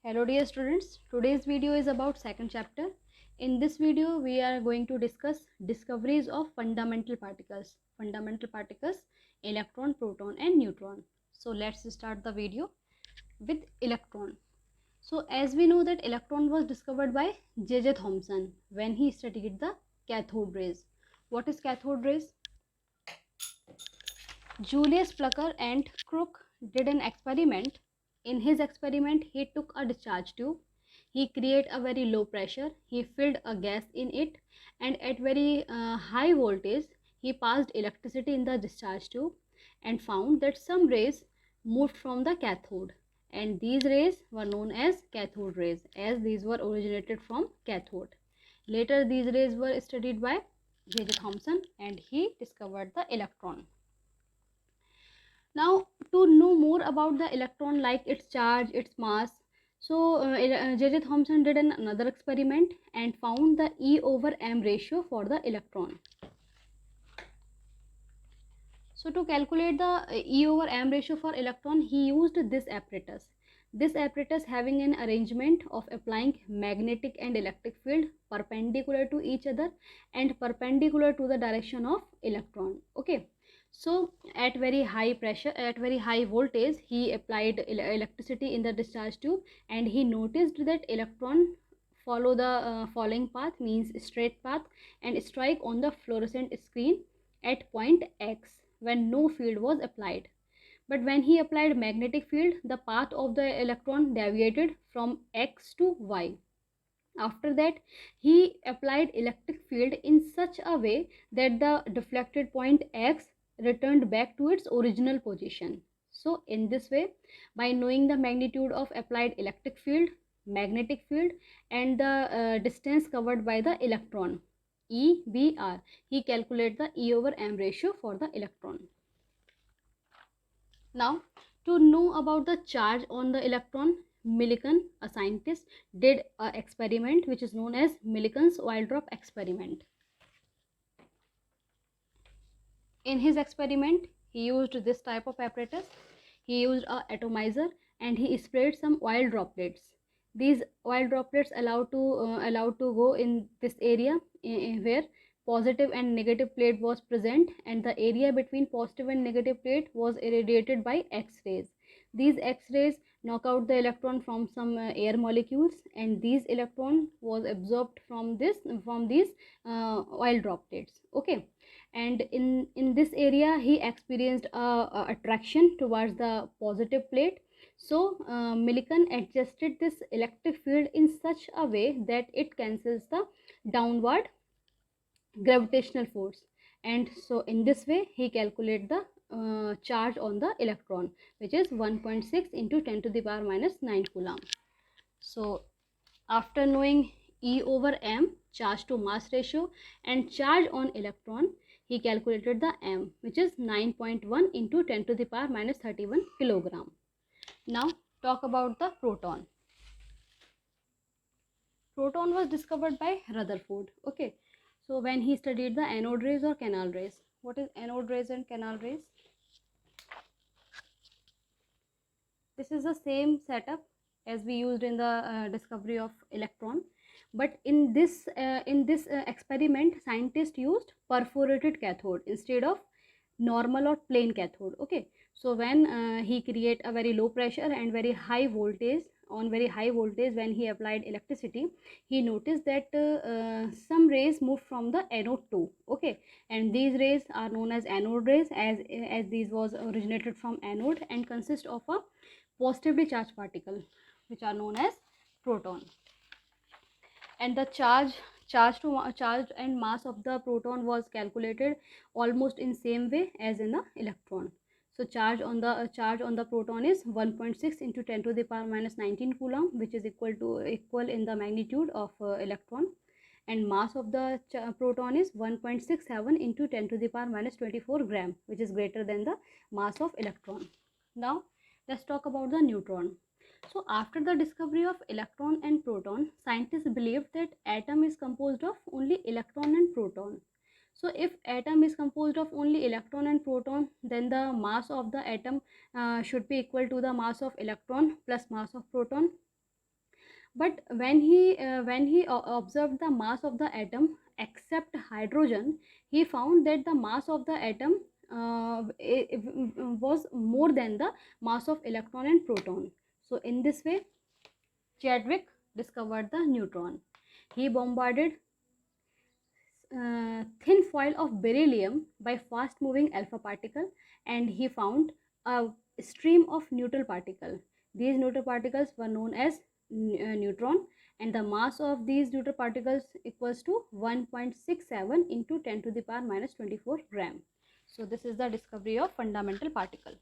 Hello dear students, today's video is about second chapter. In this video we are going to discuss discoveries of fundamental particles, electron, proton and neutron. So let's start the video with electron. So as we know that electron was discovered by J.J. Thomson when he studied the cathode rays. What is cathode rays? Julius Plucker and Crook did an experiment. In his experiment, he took a discharge tube. He created a very low pressure. He filled a gas in it, and at very high voltage, he passed electricity in the discharge tube and found that some rays moved from the cathode. And these rays were known as cathode rays, as these were originated from cathode. Later, these rays were studied by J.J. Thomson, and he discovered the electron. Now, to know more about the electron, like its charge, its mass, so J.J. Thomson did another experiment and found the E over m ratio for the electron. So to calculate the E over m ratio for electron, he used this apparatus. This apparatus having an arrangement of applying magnetic and electric field perpendicular to each other and perpendicular to the direction of electron. Okay. So at very high pressure, at very high voltage, he applied electricity in the discharge tube, and he noticed that electron follow the following path, means straight path, and strike on the fluorescent screen at point X when no field was applied. But when he applied magnetic field, the path of the electron deviated from X to Y. After that, he applied electric field in such a way that the deflected point X returned back to its original position. So in this way, by knowing the magnitude of applied electric field, magnetic field, and the distance covered by the electron, EBR, he calculated the E over m ratio for the electron. Now, to know about the charge on the electron, Millikan, a scientist, did an experiment which is known as Millikan's oil drop experiment. In his experiment, he used this type of apparatus. He used an atomizer and he sprayed some oil droplets. These oil droplets allowed to go in this area where positive and negative plate was present, and the area between positive and negative plate was irradiated by X-rays. These X-rays knock out the electron from some air molecules, and these electron was absorbed from these oil droplets. Okay, and in this area he experienced a attraction towards the positive plate. So Millikan adjusted this electric field in such a way that it cancels the downward gravitational force, and so in this way he calculated the charge on the electron, which is 1.6 into 10 to the power minus 9 coulomb. So after knowing E over m, charge to mass ratio, and charge on electron, he calculated the m, which is 9.1 into 10 to the power minus 31 kilogram. Now talk about the proton. Proton was discovered by Rutherford. Okay, so when he studied the anode rays or canal rays. What is anode rays and canal rays? This is the same setup as we used in the discovery of electron, but in this experiment, scientists used perforated cathode instead of normal or plain cathode. Okay, so when he create a very low pressure and very high voltage, on very high voltage when he applied electricity, he noticed that some rays moved from the anode too. Okay, and these rays are known as anode rays, as these was originated from anode and consist of a positively charged particle which are known as proton. And the charge and mass of the proton was calculated almost in same way as in the electron. So charge on the proton is 1.6 into 10 to the power minus 19 coulomb, which is equal in the magnitude of electron, and mass of the proton is 1.67 into 10 to the power minus 24 gram, which is greater than the mass of electron. Now let's talk about the neutron. So after the discovery of electron and proton, scientists believed that atom is composed of only electron and proton. So if atom is composed of only electron and proton, then the mass of the atom should be equal to the mass of electron plus mass of proton. But when he observed the mass of the atom except hydrogen, he found that the mass of the atom was more than the mass of electron and proton. So in this way, Chadwick discovered the neutron. He bombarded thin foil of beryllium by fast moving alpha particle, and he found a stream of neutral particle. These neutral particles were known as neutron, and the mass of these neutral particles equals to 1.67 into 10 to the power minus 24 gram. So this is the discovery of fundamental particle.